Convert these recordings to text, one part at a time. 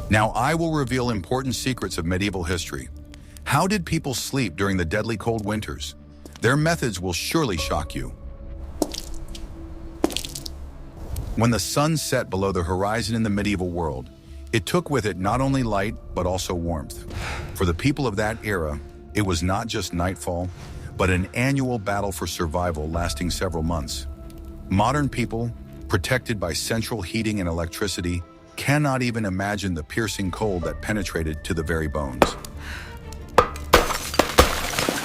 Now I will reveal important secrets of medieval history. How did people sleep during the deadly cold winters? Their methods will surely shock you. When the sun set below the horizon in the medieval world, it took with it not only light, but also warmth. For the people of that era, it was not just nightfall, but an annual battle for survival lasting several months. Modern people, protected by central heating and electricity, cannot even imagine the piercing cold that penetrated to the very bones.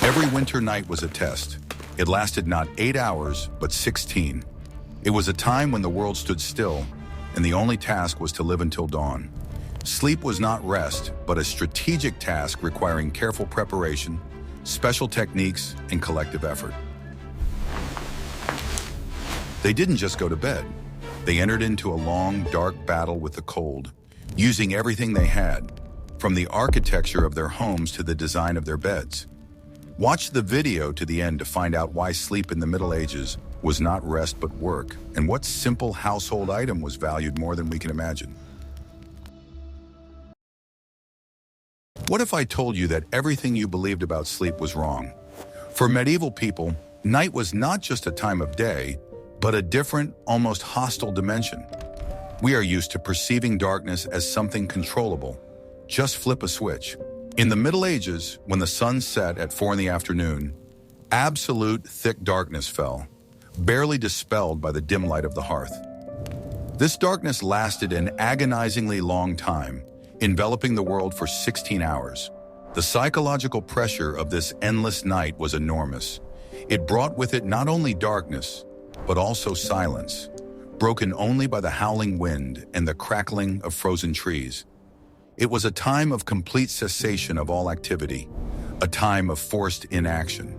Every winter night was a test. It lasted not 8 hours, but 16. It was a time when the world stood still, and the only task was to live until dawn. Sleep was not rest, but a strategic task requiring careful preparation, special techniques, and collective effort. They didn't just go to bed. They entered into a long, dark battle with the cold, using everything they had, from the architecture of their homes to the design of their beds. Watch the video to the end to find out why sleep in the Middle Ages was not rest but work, and what simple household item was valued more than we can imagine. What if I told you that everything you believed about sleep was wrong? For medieval people, night was not just a time of day, but a different, almost hostile dimension. We are used to perceiving darkness as something controllable. Just flip a switch. In the Middle Ages, when the sun set at 4 in the afternoon, absolute thick darkness fell, barely dispelled by the dim light of the hearth. This darkness lasted an agonizingly long time, enveloping the world for 16 hours. The psychological pressure of this endless night was enormous. It brought with it not only darkness, but also silence, broken only by the howling wind and the crackling of frozen trees. It was a time of complete cessation of all activity, a time of forced inaction.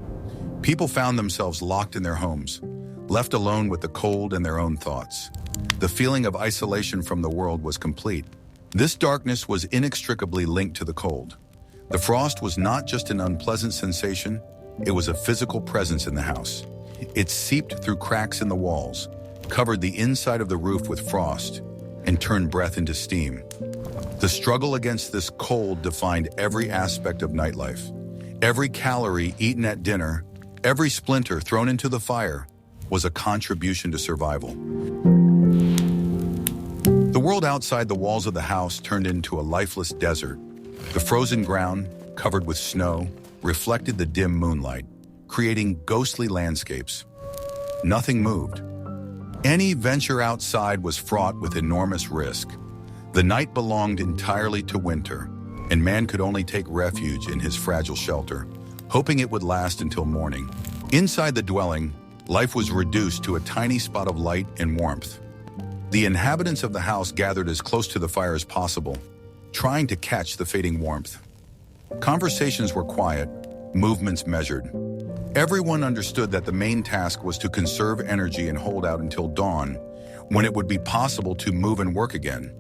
People found themselves locked in their homes, left alone with the cold and their own thoughts. The feeling of isolation from the world was complete. This darkness was inextricably linked to the cold. The frost was not just an unpleasant sensation, it was a physical presence in the house. It seeped through cracks in the walls, covered the inside of the roof with frost, and turned breath into steam. The struggle against this cold defined every aspect of nightlife. Every calorie eaten at dinner, every splinter thrown into the fire, was a contribution to survival. The world outside the walls of the house turned into a lifeless desert. The frozen ground, covered with snow, reflected the dim moonlight, creating ghostly landscapes. Nothing moved. Any venture outside was fraught with enormous risk. The night belonged entirely to winter, and man could only take refuge in his fragile shelter, hoping it would last until morning. Inside the dwelling, life was reduced to a tiny spot of light and warmth. The inhabitants of the house gathered as close to the fire as possible, trying to catch the fading warmth. Conversations were quiet, movements measured. Everyone understood that the main task was to conserve energy and hold out until dawn, when it would be possible to move and work again.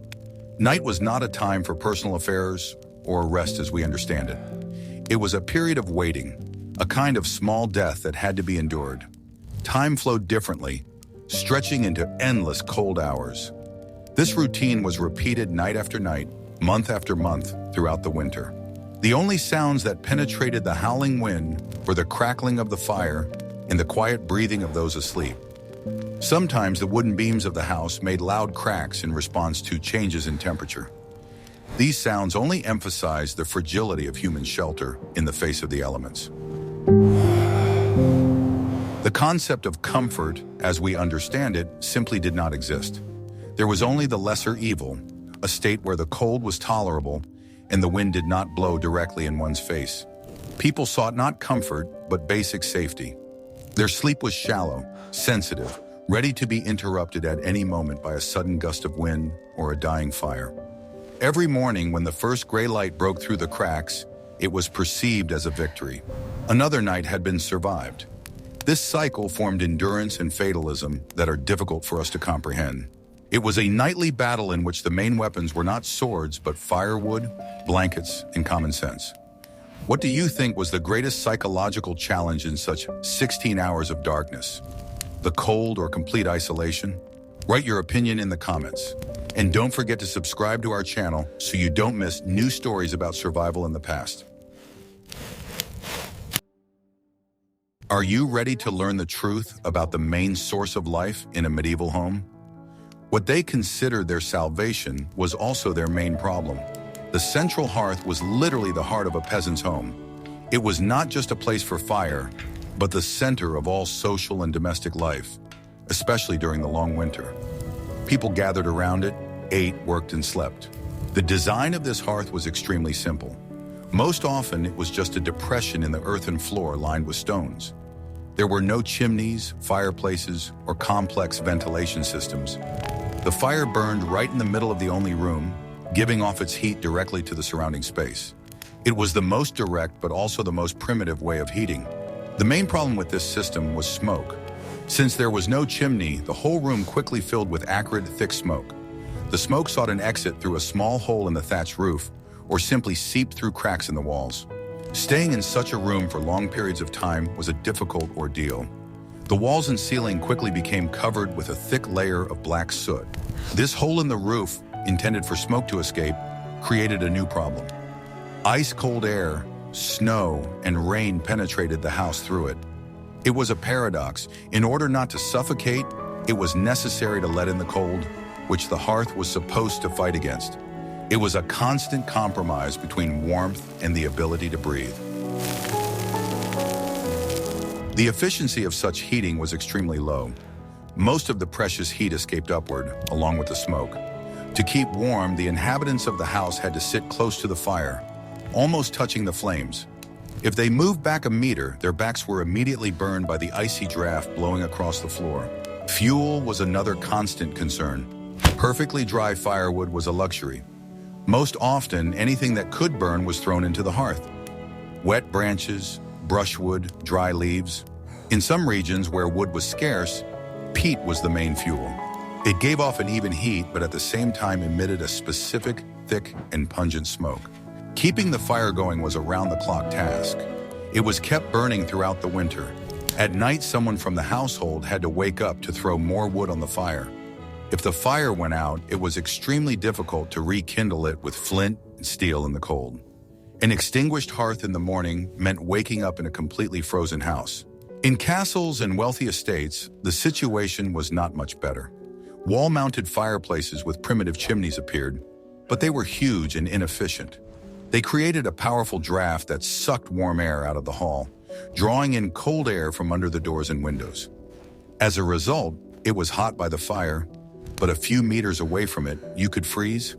Night was not a time for personal affairs or rest as we understand it. It was a period of waiting, a kind of small death that had to be endured. Time flowed differently, stretching into endless cold hours. This routine was repeated night after night, month after month, throughout the winter. The only sounds that penetrated the howling wind were the crackling of the fire and the quiet breathing of those asleep. Sometimes the wooden beams of the house made loud cracks in response to changes in temperature. These sounds only emphasized the fragility of human shelter in the face of the elements. The concept of comfort, as we understand it, simply did not exist. There was only the lesser evil, a state where the cold was tolerable and the wind did not blow directly in one's face. People sought not comfort, but basic safety. Their sleep was shallow, sensitive, ready to be interrupted at any moment by a sudden gust of wind or a dying fire. Every morning when the first gray light broke through the cracks, it was perceived as a victory. Another night had been survived. This cycle formed endurance and fatalism that are difficult for us to comprehend. It was a nightly battle in which the main weapons were not swords, but firewood, blankets, and common sense. What do you think was the greatest psychological challenge in such 16 hours of darkness? The cold or complete isolation? Write your opinion in the comments. And don't forget to subscribe to our channel so you don't miss new stories about survival in the past. Are you ready to learn the truth about the main source of life in a medieval home? What they considered their salvation was also their main problem. The central hearth was literally the heart of a peasant's home. It was not just a place for fire, but the center of all social and domestic life, especially during the long winter. People gathered around it, ate, worked, and slept. The design of this hearth was extremely simple. Most often, it was just a depression in the earthen floor lined with stones. There were no chimneys, fireplaces, or complex ventilation systems. The fire burned right in the middle of the only room, giving off its heat directly to the surrounding space. It was the most direct but also the most primitive way of heating. The main problem with this system was smoke. Since there was no chimney, the whole room quickly filled with acrid, thick smoke. The smoke sought an exit through a small hole in the thatched roof or simply seeped through cracks in the walls. Staying in such a room for long periods of time was a difficult ordeal. The walls and ceiling quickly became covered with a thick layer of black soot. This hole in the roof, intended for smoke to escape, created a new problem. Ice-cold air, snow, and rain penetrated the house through it. It was a paradox. In order not to suffocate, it was necessary to let in the cold, which the hearth was supposed to fight against. It was a constant compromise between warmth and the ability to breathe. The efficiency of such heating was extremely low. Most of the precious heat escaped upward, along with the smoke. To keep warm, the inhabitants of the house had to sit close to the fire, almost touching the flames. If they moved back a meter, their backs were immediately burned by the icy draft blowing across the floor. Fuel was another constant concern. Perfectly dry firewood was a luxury. Most often, anything that could burn was thrown into the hearth. Wet branches, brushwood, dry leaves. In some regions where wood was scarce, peat was the main fuel. It gave off an even heat, but at the same time emitted a specific, thick, and pungent smoke. Keeping the fire going was a round-the-clock task. It was kept burning throughout the winter. At night, someone from the household had to wake up to throw more wood on the fire. If the fire went out, it was extremely difficult to rekindle it with flint and steel in the cold. An extinguished hearth in the morning meant waking up in a completely frozen house. In castles and wealthy estates, the situation was not much better. Wall-mounted fireplaces with primitive chimneys appeared, but they were huge and inefficient. They created a powerful draft that sucked warm air out of the hall, drawing in cold air from under the doors and windows. As a result, it was hot by the fire, but a few meters away from it, you could freeze.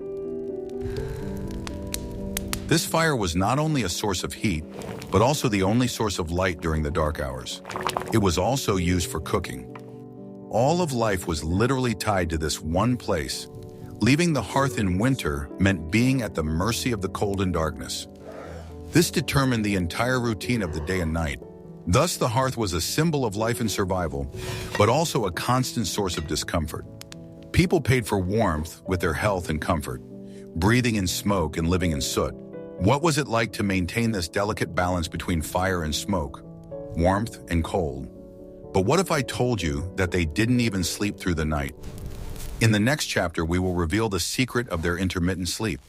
This fire was not only a source of heat, but also the only source of light during the dark hours. It was also used for cooking. All of life was literally tied to this one place. Leaving the hearth in winter meant being at the mercy of the cold and darkness. This determined the entire routine of the day and night. Thus, the hearth was a symbol of life and survival, but also a constant source of discomfort. People paid for warmth with their health and comfort, breathing in smoke and living in soot. What was it like to maintain this delicate balance between fire and smoke, warmth and cold? But what if I told you that they didn't even sleep through the night? In the next chapter, we will reveal the secret of their intermittent sleep.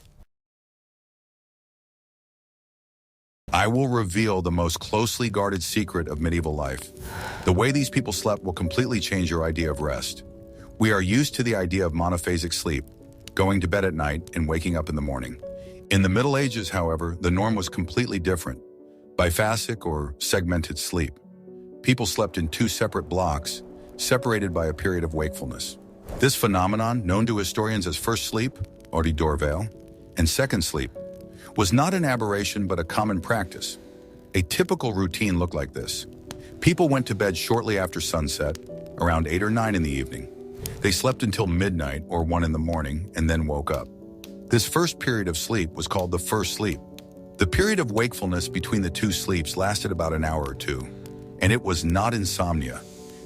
I will reveal the most closely guarded secret of medieval life. The way these people slept will completely change your idea of rest. We are used to the idea of monophasic sleep, going to bed at night and waking up in the morning. In the Middle Ages, however, the norm was completely different. Biphasic or segmented sleep. People slept in two separate blocks, separated by a period of wakefulness. This phenomenon, known to historians as first sleep, hors d'oeuvre, and second sleep, was not an aberration but a common practice. A typical routine looked like this. People went to bed shortly after sunset, around 8 or 9 in the evening. They slept until midnight or 1 in the morning and then woke up. This first period of sleep was called the first sleep. The period of wakefulness between the two sleeps lasted about an hour or two, and it was not insomnia.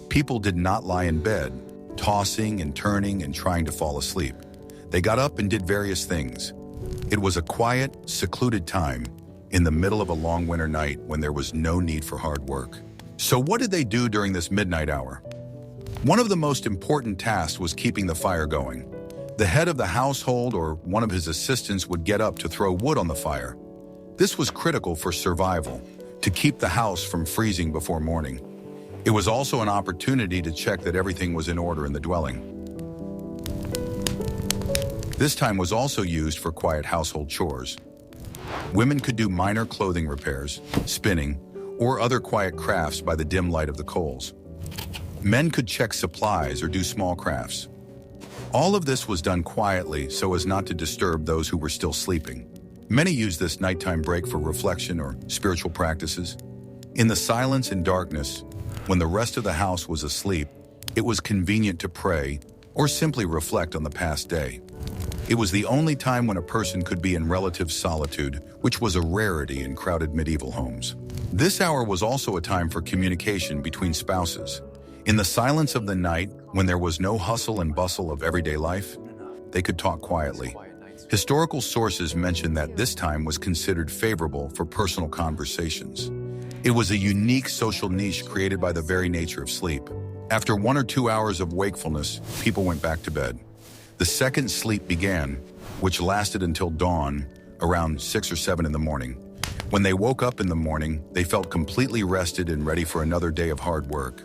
People did not lie in bed, tossing and turning and trying to fall asleep. They got up and did various things. It was a quiet, secluded time in the middle of a long winter night when there was no need for hard work. So what did they do during this midnight hour? One of the most important tasks was keeping the fire going. The head of the household or one of his assistants would get up to throw wood on the fire. This was critical for survival, to keep the house from freezing before morning. It was also an opportunity to check that everything was in order in the dwelling. This time was also used for quiet household chores. Women could do minor clothing repairs, spinning, or other quiet crafts by the dim light of the coals. Men could check supplies or do small crafts. All of this was done quietly so as not to disturb those who were still sleeping. Many used this nighttime break for reflection or spiritual practices. In the silence and darkness, when the rest of the house was asleep, it was convenient to pray or simply reflect on the past day. It was the only time when a person could be in relative solitude, which was a rarity in crowded medieval homes. This hour was also a time for communication between spouses. In the silence of the night, when there was no hustle and bustle of everyday life, they could talk quietly. Historical sources mention that this time was considered favorable for personal conversations. It was a unique social niche created by the very nature of sleep. After 1 or 2 hours of wakefulness, people went back to bed. The second sleep began, which lasted until dawn, around 6 or 7 in the morning. When they woke up in the morning, they felt completely rested and ready for another day of hard work.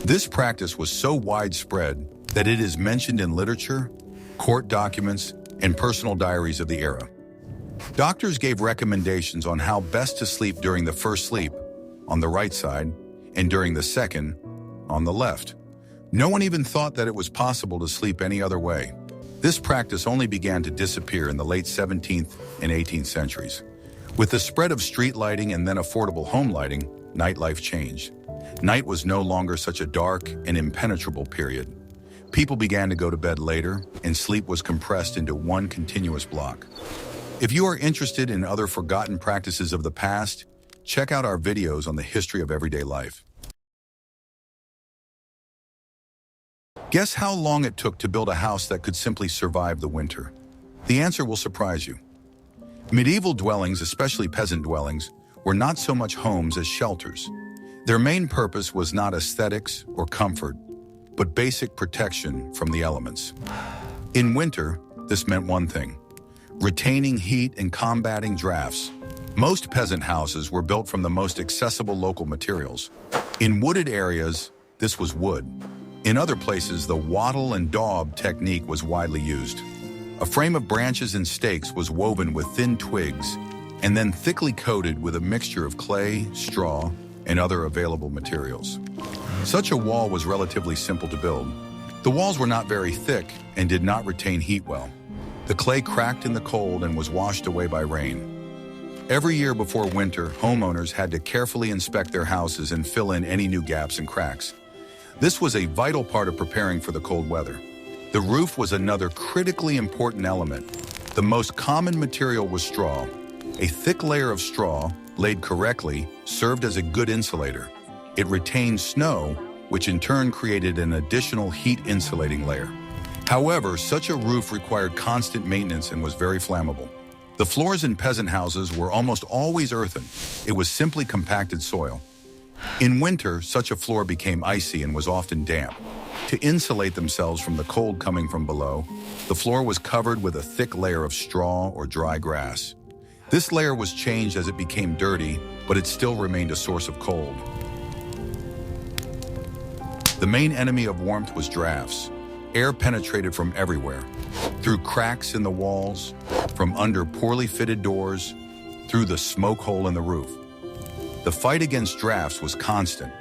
This practice was so widespread that it is mentioned in literature, court documents, and personal diaries of the era. Doctors gave recommendations on how best to sleep during the first sleep, on the right side, and during the second, on the left. No one even thought that it was possible to sleep any other way. This practice only began to disappear in the late 17th and 18th centuries. With the spread of street lighting and then affordable home lighting, nightlife changed. Night was no longer such a dark and impenetrable period. People began to go to bed later, and sleep was compressed into one continuous block. If you are interested in other forgotten practices of the past, check out our videos on the history of everyday life. Guess how long it took to build a house that could simply survive the winter? The answer will surprise you. Medieval dwellings, especially peasant dwellings, were not so much homes as shelters. Their main purpose was not aesthetics or comfort, but basic protection from the elements. In winter, this meant one thing: retaining heat and combating drafts. Most peasant houses were built from the most accessible local materials. In wooded areas, this was wood. In other places, the wattle and daub technique was widely used. A frame of branches and stakes was woven with thin twigs and then thickly coated with a mixture of clay, straw, and other available materials. Such a wall was relatively simple to build. The walls were not very thick and did not retain heat well. The clay cracked in the cold and was washed away by rain. Every year before winter, homeowners had to carefully inspect their houses and fill in any new gaps and cracks. This was a vital part of preparing for the cold weather. The roof was another critically important element. The most common material was straw. A thick layer of straw, laid correctly, served as a good insulator. It retained snow, which in turn created an additional heat-insulating layer. However, such a roof required constant maintenance and was very flammable. The floors in peasant houses were almost always earthen. It was simply compacted soil. In winter, such a floor became icy and was often damp. To insulate themselves from the cold coming from below, the floor was covered with a thick layer of straw or dry grass. This layer was changed as it became dirty, but it still remained a source of cold. The main enemy of warmth was drafts. Air penetrated from everywhere, through cracks in the walls, from under poorly fitted doors, through the smoke hole in the roof. The fight against drafts was constant.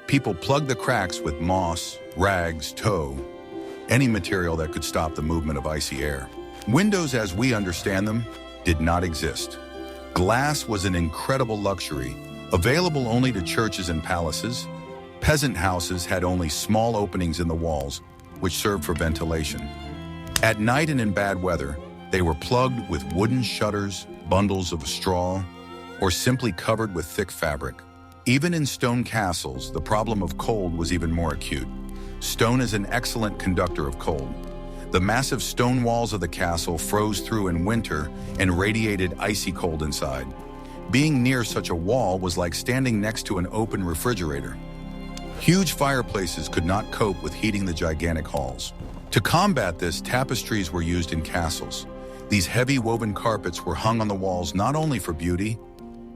People plugged the cracks with moss, rags, tow, any material that could stop the movement of icy air. Windows, as we understand them, did not exist. Glass was an incredible luxury, available only to churches and palaces. Peasant houses had only small openings in the walls, which served for ventilation. At night and in bad weather, they were plugged with wooden shutters, bundles of straw, or simply covered with thick fabric. Even in stone castles, the problem of cold was even more acute. Stone is an excellent conductor of cold. The massive stone walls of the castle froze through in winter and radiated icy cold inside. Being near such a wall was like standing next to an open refrigerator. Huge fireplaces could not cope with heating the gigantic halls. To combat this, tapestries were used in castles. These heavy woven carpets were hung on the walls not only for beauty,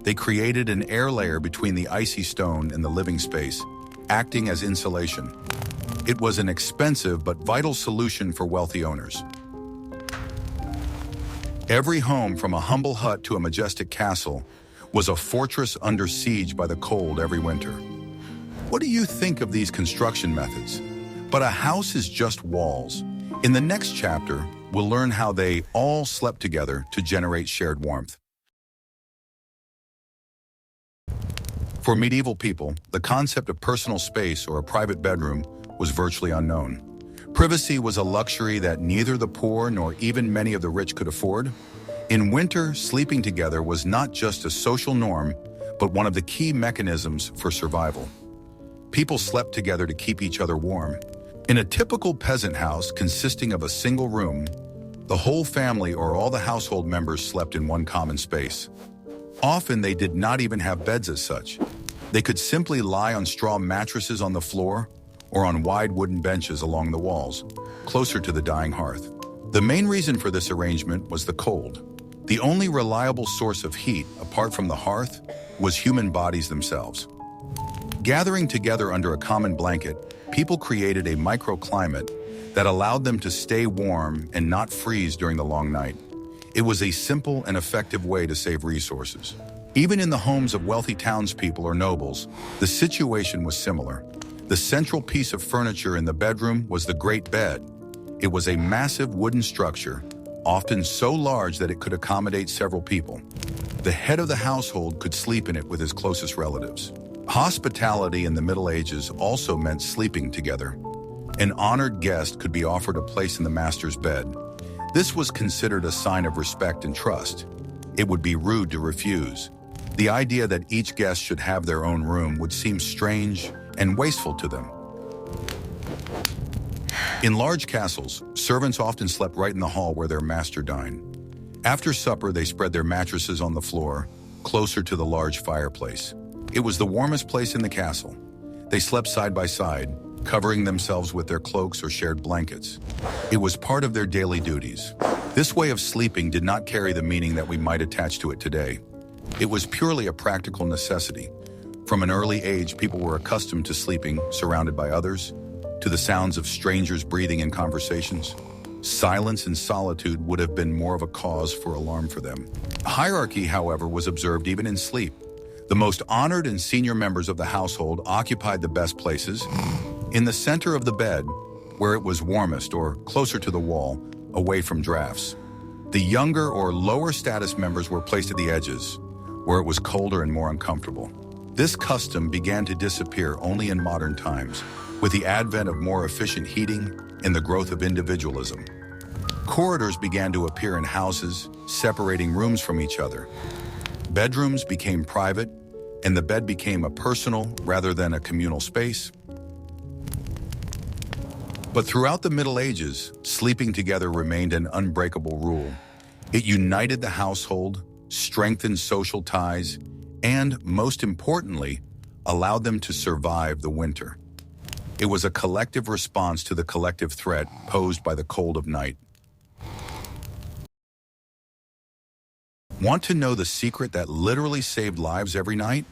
they created an air layer between the icy stone and the living space, acting as insulation. It was an expensive but vital solution for wealthy owners. Every home, from a humble hut to a majestic castle, was a fortress under siege by the cold every winter. What do you think of these construction methods? But a house is just walls. In the next chapter, we'll learn how they all slept together to generate shared warmth. For medieval people, the concept of personal space or a private bedroom was virtually unknown. Privacy was a luxury that neither the poor nor even many of the rich could afford. In winter, sleeping together was not just a social norm, but one of the key mechanisms for survival. People slept together to keep each other warm. In a typical peasant house consisting of a single room, the whole family or all the household members slept in one common space. Often they did not even have beds as such. They could simply lie on straw mattresses on the floor or on wide wooden benches along the walls, closer to the dying hearth. The main reason for this arrangement was the cold. The only reliable source of heat, apart from the hearth, was human bodies themselves. Gathering together under a common blanket, people created a microclimate that allowed them to stay warm and not freeze during the long night. It was a simple and effective way to save resources. Even in the homes of wealthy townspeople or nobles, the situation was similar. The central piece of furniture in the bedroom was the great bed. It was a massive wooden structure, often so large that it could accommodate several people. The head of the household could sleep in it with his closest relatives. Hospitality in the Middle Ages also meant sleeping together. An honored guest could be offered a place in the master's bed. This was considered a sign of respect and trust. It would be rude to refuse. The idea that each guest should have their own room would seem strange and wasteful to them. In large castles, servants often slept right in the hall where their master dined. After supper, they spread their mattresses on the floor, closer to the large fireplace. It was the warmest place in the castle. They slept side by side, covering themselves with their cloaks or shared blankets. It was part of their daily duties. This way of sleeping did not carry the meaning that we might attach to it today. It was purely a practical necessity. From an early age, people were accustomed to sleeping surrounded by others, to the sounds of strangers breathing in conversations. Silence and solitude would have been more of a cause for alarm for them. Hierarchy, however, was observed even in sleep. The most honored and senior members of the household occupied the best places. In the center of the bed, where it was warmest or closer to the wall, away from drafts. The younger or lower status members were placed at the edges, where it was colder and more uncomfortable. This custom began to disappear only in modern times, with the advent of more efficient heating and the growth of individualism. Corridors began to appear in houses, separating rooms from each other. Bedrooms became private, and the bed became a personal rather than a communal space. But throughout the Middle Ages, sleeping together remained an unbreakable rule. It united the household, strengthened social ties, and, most importantly, allowed them to survive the winter. It was a collective response to the collective threat posed by the cold of night. Want to know the secret that literally saved lives every night?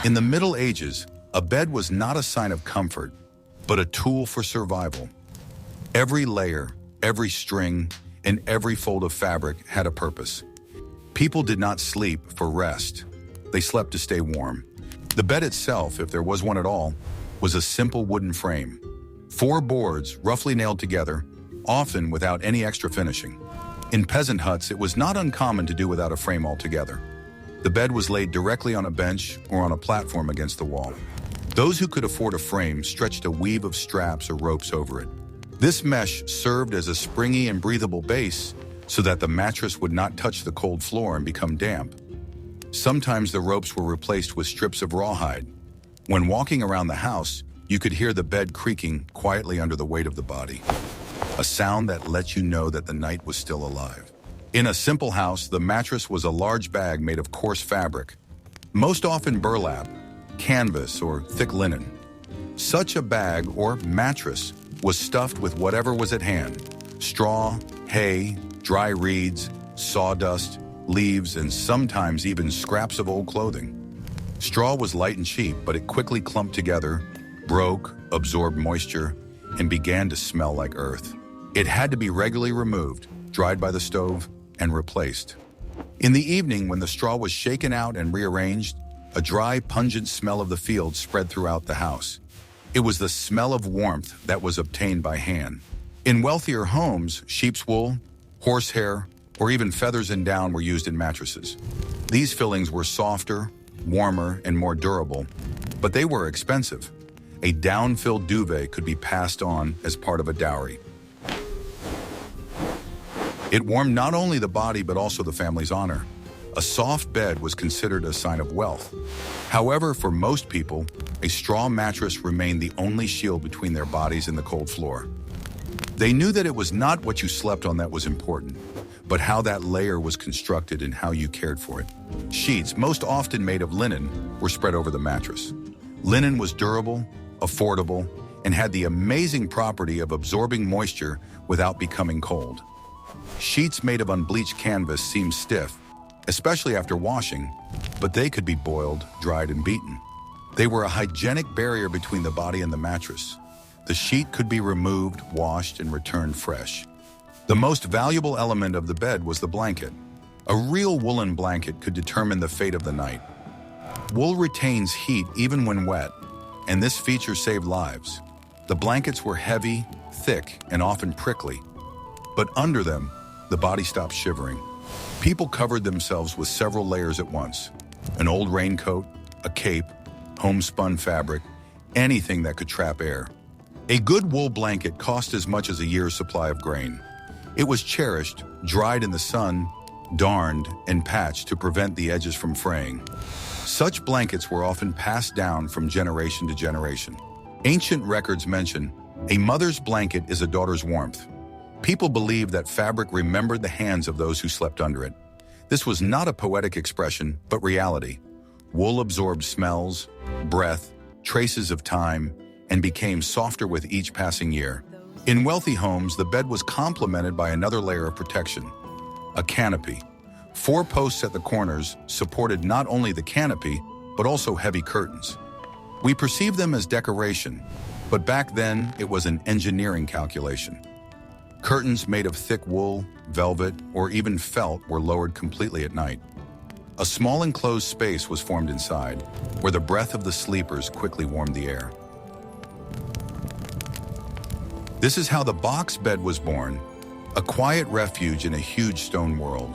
In the Middle Ages, a bed was not a sign of comfort, but a tool for survival. Every layer, every string, and every fold of fabric had a purpose. People did not sleep for rest. They slept to stay warm. The bed itself, if there was one at all, was a simple wooden frame. 4 boards, roughly nailed together, often without any extra finishing. In peasant huts, it was not uncommon to do without a frame altogether. The bed was laid directly on a bench or on a platform against the wall. Those who could afford a frame stretched a weave of straps or ropes over it. This mesh served as a springy and breathable base so that the mattress would not touch the cold floor and become damp. Sometimes the ropes were replaced with strips of rawhide. When walking around the house, you could hear the bed creaking quietly under the weight of the body, a sound that let you know that the night was still alive. In a simple house, the mattress was a large bag made of coarse fabric, most often burlap, canvas, or thick linen. Such a bag or mattress was stuffed with whatever was at hand: straw, hay, dry reeds, sawdust, leaves, and sometimes even scraps of old clothing. Straw was light and cheap, but it quickly clumped together, broke, absorbed moisture, and began to smell like earth. It had to be regularly removed, dried by the stove, and replaced. In the evening, when the straw was shaken out and rearranged, a dry, pungent smell of the field spread throughout the house. It was the smell of warmth that was obtained by hand. In wealthier homes, sheep's wool, horsehair, or even feathers and down were used in mattresses. These fillings were softer, warmer, and more durable, but they were expensive. A down-filled duvet could be passed on as part of a dowry. It warmed not only the body but also the family's honor. A soft bed was considered a sign of wealth. However, for most people, a straw mattress remained the only shield between their bodies and the cold floor. They knew that it was not what you slept on that was important, but how that layer was constructed and how you cared for it. Sheets, most often made of linen, were spread over the mattress. Linen was durable, affordable, and had the amazing property of absorbing moisture without becoming cold. Sheets made of unbleached canvas seemed stiff, especially after washing, but they could be boiled, dried, and beaten. They were a hygienic barrier between the body and the mattress. The sheet could be removed, washed, and returned fresh. The most valuable element of the bed was the blanket. A real woolen blanket could determine the fate of the night. Wool retains heat even when wet, and this feature saved lives. The blankets were heavy, thick, and often prickly, but under them, the body stopped shivering. People covered themselves with several layers at once: an old raincoat, a cape, homespun fabric, anything that could trap air. A good wool blanket cost as much as a year's supply of grain. It was cherished, dried in the sun, darned, and patched to prevent the edges from fraying. Such blankets were often passed down from generation to generation. Ancient records mention, "A mother's blanket is a daughter's warmth." People believed that fabric remembered the hands of those who slept under it. This was not a poetic expression, but reality. Wool absorbed smells, breath, traces of time, and became softer with each passing year. In wealthy homes, the bed was complemented by another layer of protection: a canopy. 4 posts at the corners supported not only the canopy, but also heavy curtains. We perceive them as decoration, but back then it was an engineering calculation. Curtains made of thick wool, velvet, or even felt were lowered completely at night. A small enclosed space was formed inside, where the breath of the sleepers quickly warmed the air. This is how the box bed was born, a quiet refuge in a huge stone world.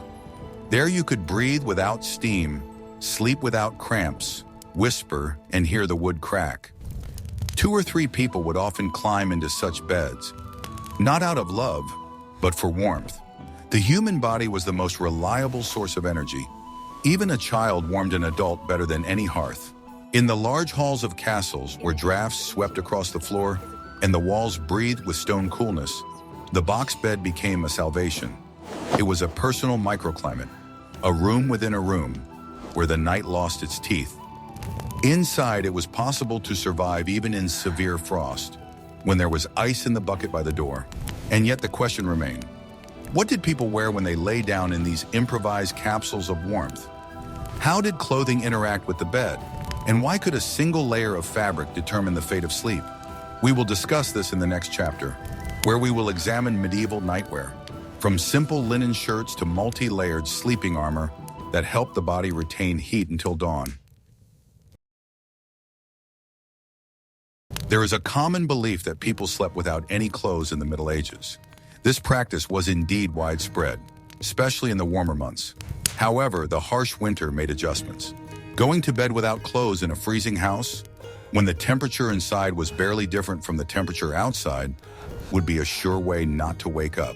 There you could breathe without steam, sleep without cramps, whisper, and hear the wood crack. 2 or 3 people would often climb into such beds, not out of love, but for warmth. The human body was the most reliable source of energy. Even a child warmed an adult better than any hearth. In the large halls of castles, where drafts swept across the floor and the walls breathed with stone coolness, the box bed became a salvation. It was a personal microclimate, a room within a room, where the night lost its teeth. Inside, it was possible to survive even in severe frost, when there was ice in the bucket by the door. And yet the question remained: what did people wear when they lay down in these improvised capsules of warmth? How did clothing interact with the bed? And why could a single layer of fabric determine the fate of sleep? We will discuss this in the next chapter, where we will examine medieval nightwear, from simple linen shirts to multi-layered sleeping armor that helped the body retain heat until dawn. There is a common belief that people slept without any clothes in the Middle Ages. This practice was indeed widespread, especially in the warmer months. However, the harsh winter made adjustments. Going to bed without clothes in a freezing house, when the temperature inside was barely different from the temperature outside, would be a sure way not to wake up.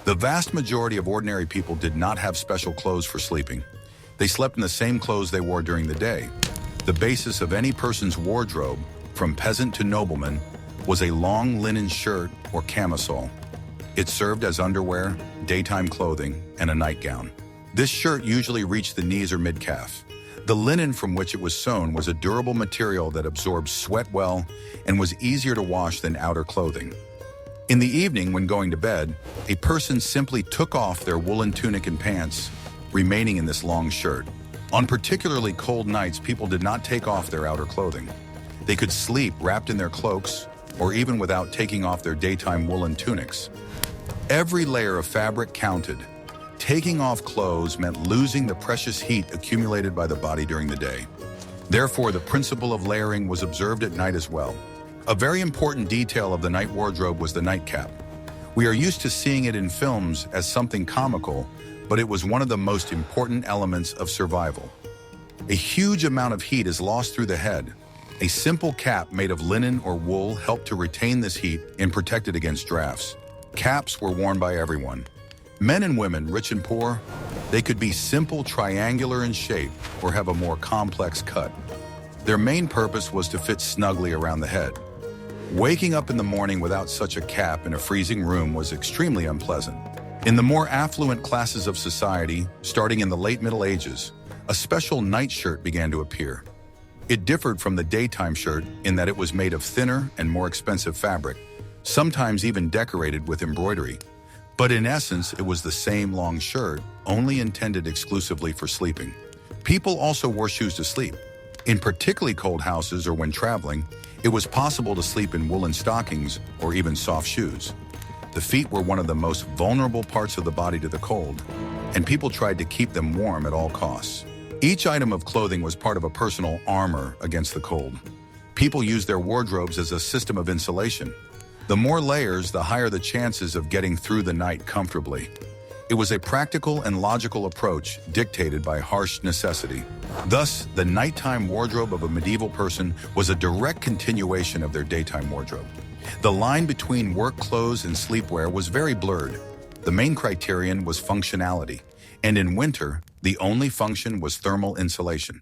The vast majority of ordinary people did not have special clothes for sleeping. They slept in the same clothes they wore during the day. The basis of any person's wardrobe, from peasant to nobleman, was a long linen shirt or camisole. It served as underwear, daytime clothing, and a nightgown. This shirt usually reached the knees or mid-calf. The linen from which it was sewn was a durable material that absorbed sweat well and was easier to wash than outer clothing. In the evening, when going to bed, a person simply took off their woolen tunic and pants, remaining in this long shirt. On particularly cold nights, people did not take off their outer clothing. They could sleep wrapped in their cloaks or even without taking off their daytime woolen tunics. Every layer of fabric counted. Taking off clothes meant losing the precious heat accumulated by the body during the day. Therefore, the principle of layering was observed at night as well. A very important detail of the night wardrobe was the nightcap. We are used to seeing it in films as something comical, but it was one of the most important elements of survival. A huge amount of heat is lost through the head. A simple cap made of linen or wool helped to retain this heat and protect it against drafts. Caps were worn by everyone. Men and women, rich and poor, they could be simple, triangular in shape, or have a more complex cut. Their main purpose was to fit snugly around the head. Waking up in the morning without such a cap in a freezing room was extremely unpleasant. In the more affluent classes of society, starting in the late Middle Ages, a special night shirt began to appear. It differed from the daytime shirt in that it was made of thinner and more expensive fabric, sometimes even decorated with embroidery. But in essence, it was the same long shirt, only intended exclusively for sleeping. People also wore shoes to sleep. In particularly cold houses or when traveling, it was possible to sleep in woolen stockings or even soft shoes. The feet were one of the most vulnerable parts of the body to the cold, and people tried to keep them warm at all costs. Each item of clothing was part of a personal armor against the cold. People used their wardrobes as a system of insulation. The more layers, the higher the chances of getting through the night comfortably. It was a practical and logical approach dictated by harsh necessity. Thus, the nighttime wardrobe of a medieval person was a direct continuation of their daytime wardrobe. The line between work clothes and sleepwear was very blurred. The main criterion was functionality, and in winter, the only function was thermal insulation.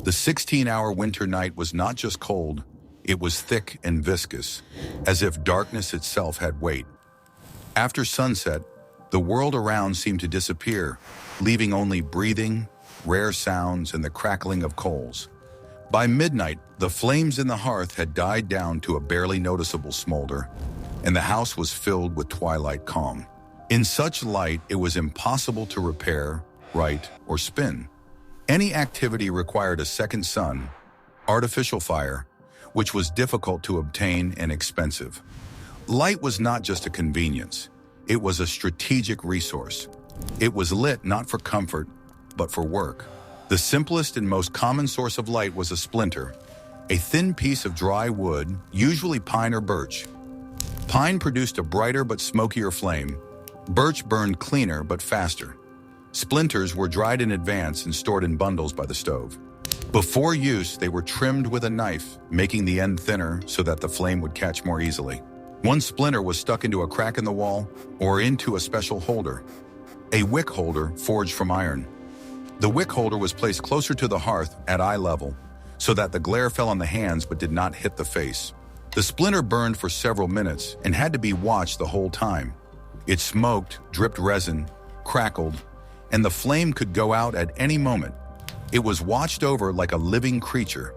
The 16-hour winter night was not just cold, it was thick and viscous, as if darkness itself had weight. After sunset, the world around seemed to disappear, leaving only breathing, rare sounds, and the crackling of coals. By midnight, the flames in the hearth had died down to a barely noticeable smolder, and the house was filled with twilight calm. In such light, it was impossible to repair, write, or spin. Any activity required a second sun, artificial fire, which was difficult to obtain and expensive. Light was not just a convenience, it was a strategic resource. It was lit not for comfort, but for work. The simplest and most common source of light was a splinter, a thin piece of dry wood, usually pine or birch. Pine produced a brighter but smokier flame. Birch burned cleaner but faster. Splinters were dried in advance and stored in bundles by the stove. Before use, they were trimmed with a knife, making the end thinner so that the flame would catch more easily. One splinter was stuck into a crack in the wall or into a special holder, a wick holder forged from iron. The wick holder was placed closer to the hearth at eye level so that the glare fell on the hands but did not hit the face. The splinter burned for several minutes and had to be watched the whole time. It smoked, dripped resin, crackled, and the flame could go out at any moment. It was watched over like a living creature.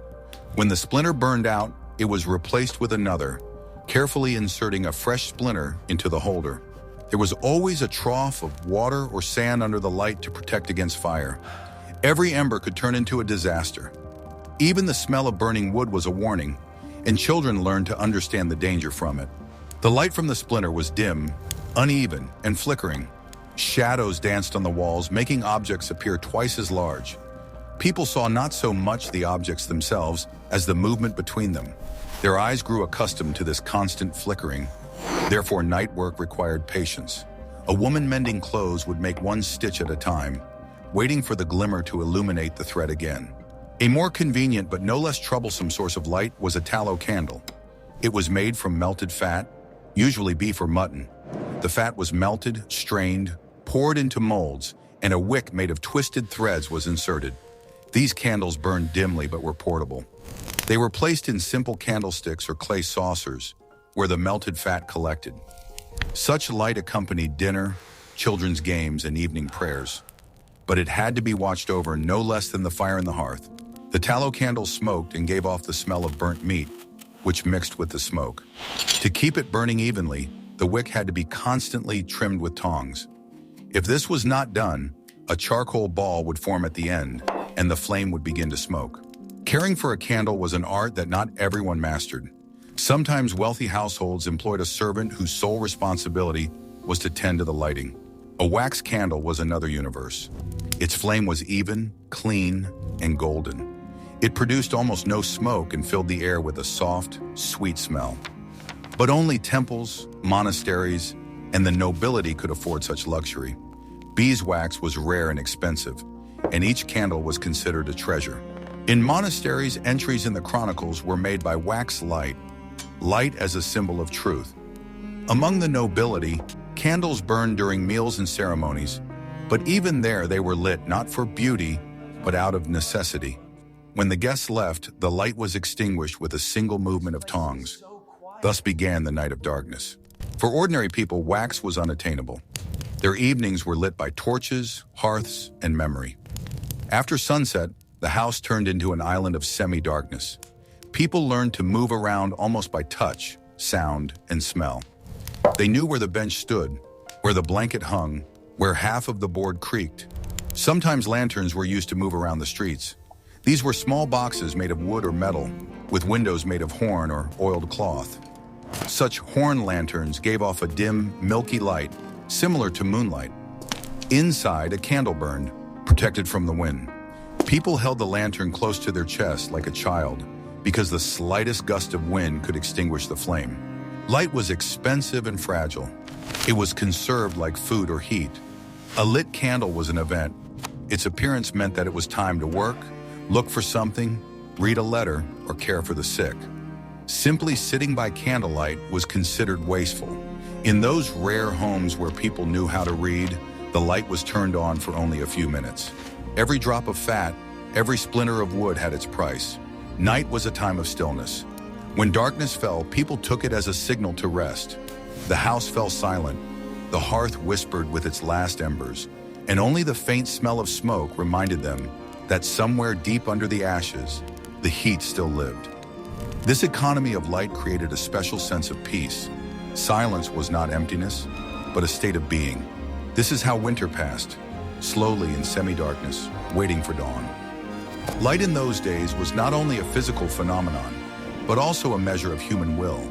When the splinter burned out, it was replaced with another, carefully inserting a fresh splinter into the holder. There was always a trough of water or sand under the light to protect against fire. Every ember could turn into a disaster. Even the smell of burning wood was a warning, and children learned to understand the danger from it. The light from the splinter was dim, uneven, and flickering. Shadows danced on the walls, making objects appear twice as large. People saw not so much the objects themselves as the movement between them. Their eyes grew accustomed to this constant flickering. Therefore, night work required patience. A woman mending clothes would make one stitch at a time, waiting for the glimmer to illuminate the thread again. A more convenient but no less troublesome source of light was a tallow candle. It was made from melted fat, usually beef or mutton. The fat was melted, strained, poured into molds, and a wick made of twisted threads was inserted. These candles burned dimly but were portable. They were placed in simple candlesticks or clay saucers, where the melted fat collected. Such light accompanied dinner, children's games, and evening prayers. but it had to be watched over no less than the fire in the hearth. The tallow candle smoked and gave off the smell of burnt meat, which mixed with the smoke. To keep it burning evenly, the wick had to be constantly trimmed with tongs. If this was not done, a charcoal ball would form at the end, and the flame would begin to smoke. Caring for a candle was an art that not everyone mastered. Sometimes wealthy households employed a servant whose sole responsibility was to tend to the lighting. A wax candle was another universe. Its flame was even, clean, and golden. It produced almost no smoke and filled the air with a soft, sweet smell. But only temples, monasteries, and the nobility could afford such luxury. Beeswax was rare and expensive, and each candle was considered a treasure. In monasteries, entries in the chronicles were made by wax light as a symbol of truth. Among the nobility, candles burned during meals and ceremonies, but even there they were lit not for beauty, but out of necessity. When the guests left, the light was extinguished with a single movement of tongs. Thus began the night of darkness. For ordinary people, wax was unattainable. Their evenings were lit by torches, hearths, and memory. After sunset, the house turned into an island of semi-darkness. People learned to move around almost by touch, sound, and smell. They knew where the bench stood, where the blanket hung, where half of the board creaked. Sometimes lanterns were used to move around the streets. These were small boxes made of wood or metal, with windows made of horn or oiled cloth. Such horn lanterns gave off a dim, milky light, similar to moonlight. Inside, a candle burned, protected from the wind. People held the lantern close to their chest like a child, because the slightest gust of wind could extinguish the flame. Light was expensive and fragile. It was conserved like food or heat. A lit candle was an event. Its appearance meant that it was time to work, look for something, read a letter, or care for the sick. Simply sitting by candlelight was considered wasteful. In those rare homes where people knew how to read, the light was turned on for only a few minutes. Every drop of fat, every splinter of wood had its price. Night was a time of stillness. When darkness fell, people took it as a signal to rest. The house fell silent. The hearth whispered with its last embers, and only the faint smell of smoke reminded them that somewhere deep under the ashes, the heat still lived. This economy of light created a special sense of peace. Silence was not emptiness, but a state of being. This is how winter passed, slowly in semi-darkness, waiting for dawn. Light in those days was not only a physical phenomenon, but also a measure of human will.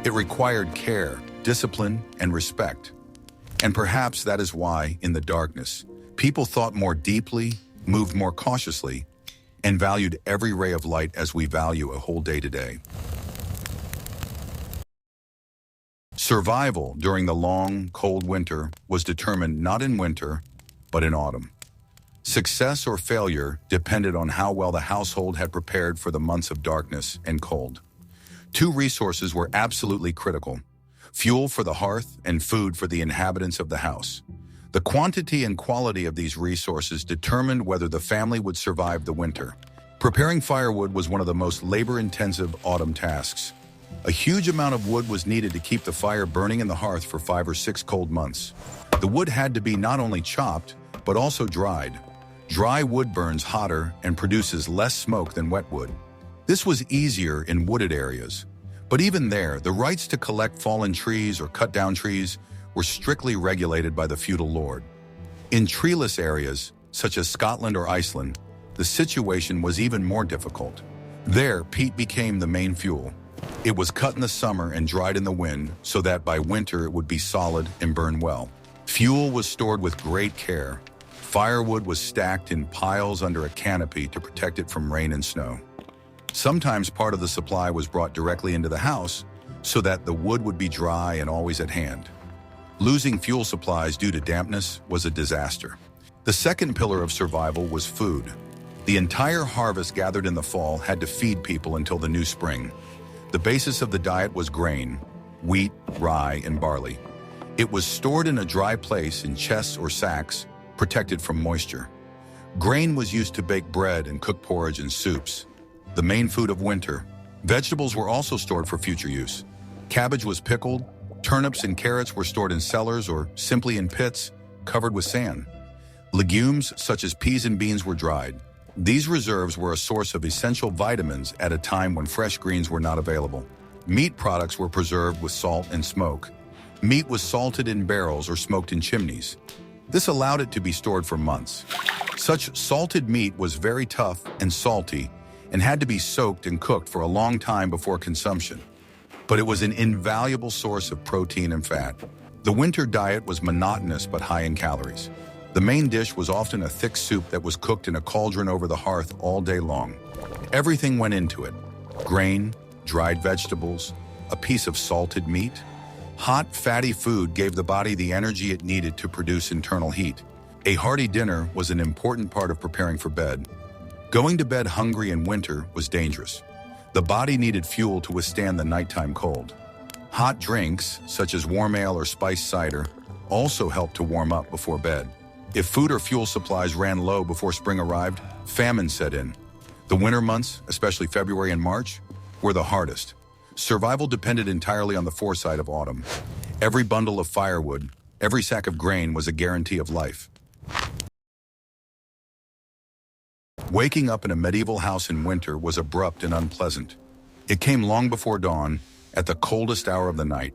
It required care, discipline, and respect. And perhaps that is why, in the darkness, people thought more deeply, moved more cautiously, and valued every ray of light as we value a whole day today. Survival during the long, cold winter was determined not in winter, but in autumn. Success or failure depended on how well the household had prepared for the months of darkness and cold. Two resources were absolutely critical: fuel for the hearth and food for the inhabitants of the house. The quantity and quality of these resources determined whether the family would survive the winter. Preparing firewood was one of the most labor-intensive autumn tasks. A huge amount of wood was needed to keep the fire burning in the hearth for 5 or 6 cold months. The wood had to be not only chopped, but also dried. Dry wood burns hotter and produces less smoke than wet wood. This was easier in wooded areas. But even there, the rights to collect fallen trees or cut down trees were strictly regulated by the feudal lord. In treeless areas, such as Scotland or Iceland, the situation was even more difficult. There, peat became the main fuel. It was cut in the summer and dried in the wind so that by winter it would be solid and burn well. Fuel was stored with great care. Firewood was stacked in piles under a canopy to protect it from rain and snow. Sometimes part of the supply was brought directly into the house so that the wood would be dry and always at hand. Losing fuel supplies due to dampness was a disaster. The second pillar of survival was food. The entire harvest gathered in the fall had to feed people until the new spring. The basis of the diet was grain: wheat, rye, and barley. It was stored in a dry place in chests or sacks, protected from moisture. Grain was used to bake bread and cook porridge and soups, the main food of winter. Vegetables were also stored for future use. Cabbage was pickled, turnips and carrots were stored in cellars or simply in pits covered with sand. Legumes such as peas and beans were dried. These reserves were a source of essential vitamins at a time when fresh greens were not available. Meat products were preserved with salt and smoke. Meat was salted in barrels or smoked in chimneys. This allowed it to be stored for months. Such salted meat was very tough and salty and had to be soaked and cooked for a long time before consumption. But it was an invaluable source of protein and fat. The winter diet was monotonous but high in calories. The main dish was often a thick soup that was cooked in a cauldron over the hearth all day long. Everything went into it: grain, dried vegetables, a piece of salted meat. Hot, fatty food gave the body the energy it needed to produce internal heat. A hearty dinner was an important part of preparing for bed. Going to bed hungry in winter was dangerous. The body needed fuel to withstand the nighttime cold. Hot drinks, such as warm ale or spiced cider, also helped to warm up before bed. If food or fuel supplies ran low before spring arrived, famine set in. The winter months, especially February and March, were the hardest. Survival depended entirely on the foresight of autumn. Every bundle of firewood, every sack of grain was a guarantee of life. Waking up in a medieval house in winter was abrupt and unpleasant. It came long before dawn, at the coldest hour of the night.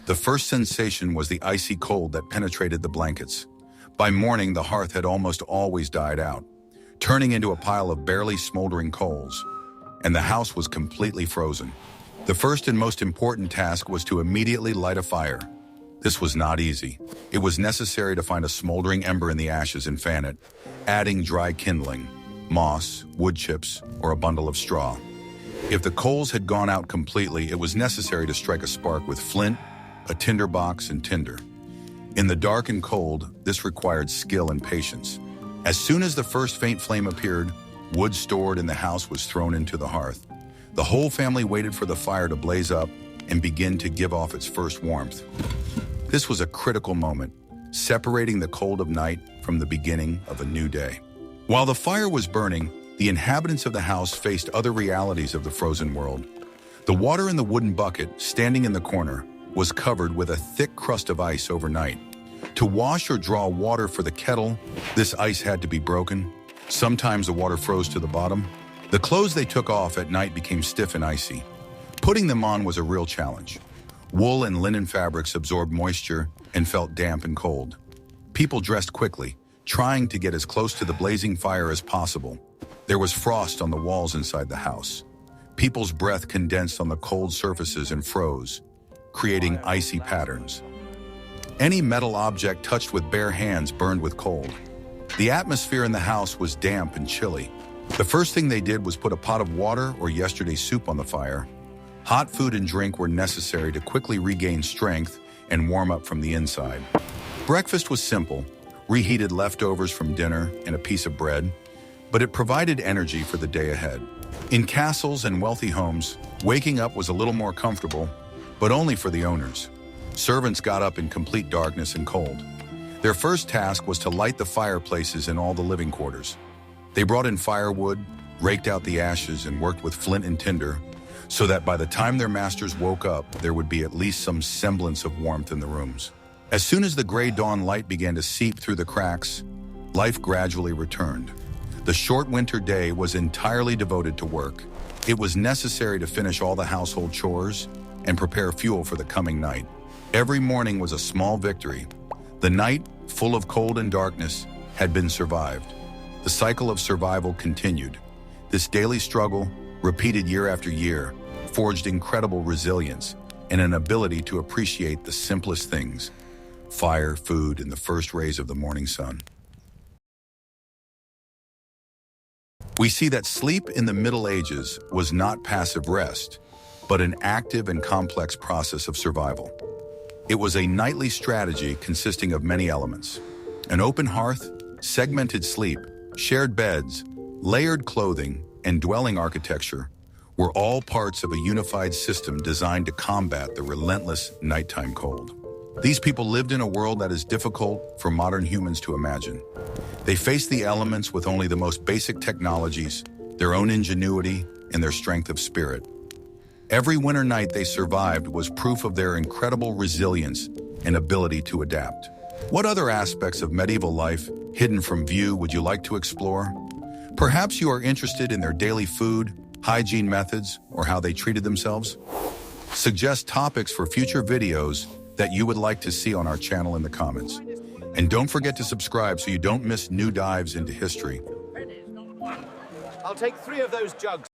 The first sensation was the icy cold that penetrated the blankets. By morning, the hearth had almost always died out, turning into a pile of barely smoldering coals, and the house was completely frozen. The first and most important task was to immediately light a fire. This was not easy. It was necessary to find a smoldering ember in the ashes and fan it, adding dry kindling, moss, wood chips, or a bundle of straw. If the coals had gone out completely, it was necessary to strike a spark with flint, a tinder box, and tinder. In the dark and cold, this required skill and patience. As soon as the first faint flame appeared, wood stored in the house was thrown into the hearth. The whole family waited for the fire to blaze up and begin to give off its first warmth. This was a critical moment, separating the cold of night from the beginning of a new day. While the fire was burning, the inhabitants of the house faced other realities of the frozen world. The water in the wooden bucket, standing in the corner, was covered with a thick crust of ice overnight. To wash or draw water for the kettle, this ice had to be broken. Sometimes the water froze to the bottom. The clothes they took off at night became stiff and icy. Putting them on was a real challenge. Wool and linen fabrics absorbed moisture and felt damp and cold. People dressed quickly, trying to get as close to the blazing fire as possible. There was frost on the walls inside the house. People's breath condensed on the cold surfaces and froze, creating icy patterns. Any metal object touched with bare hands burned with cold. The atmosphere in the house was damp and chilly. The first thing they did was put a pot of water or yesterday's soup on the fire. Hot food and drink were necessary to quickly regain strength and warm up from the inside. Breakfast was simple: reheated leftovers from dinner and a piece of bread, but it provided energy for the day ahead. In castles and wealthy homes, waking up was a little more comfortable, but only for the owners. Servants got up in complete darkness and cold. Their first task was to light the fireplaces in all the living quarters. They brought in firewood, raked out the ashes, and worked with flint and tinder, so that by the time their masters woke up, there would be at least some semblance of warmth in the rooms. As soon as the gray dawn light began to seep through the cracks, life gradually returned. The short winter day was entirely devoted to work. It was necessary to finish all the household chores and prepare fuel for the coming night. Every morning was a small victory. The night, full of cold and darkness, had been survived. The cycle of survival continued. This daily struggle, repeated year after year, forged incredible resilience and an ability to appreciate the simplest things: fire, food, and the first rays of the morning sun. We see that sleep in the Middle Ages was not passive rest, but an active and complex process of survival. It was a nightly strategy consisting of many elements: an open hearth, segmented sleep, shared beds, layered clothing, and dwelling architecture were all parts of a unified system designed to combat the relentless nighttime cold. These people lived in a world that is difficult for modern humans to imagine. They faced the elements with only the most basic technologies, their own ingenuity, and their strength of spirit. Every winter night they survived was proof of their incredible resilience and ability to adapt. What other aspects of medieval life hidden from view would you like to explore? Perhaps you are interested in their daily food, hygiene methods, or how they treated themselves? Suggest topics for future videos that you would like to see on our channel in the comments. And don't forget to subscribe so you don't miss new dives into history. I'll take 3 of those jugs.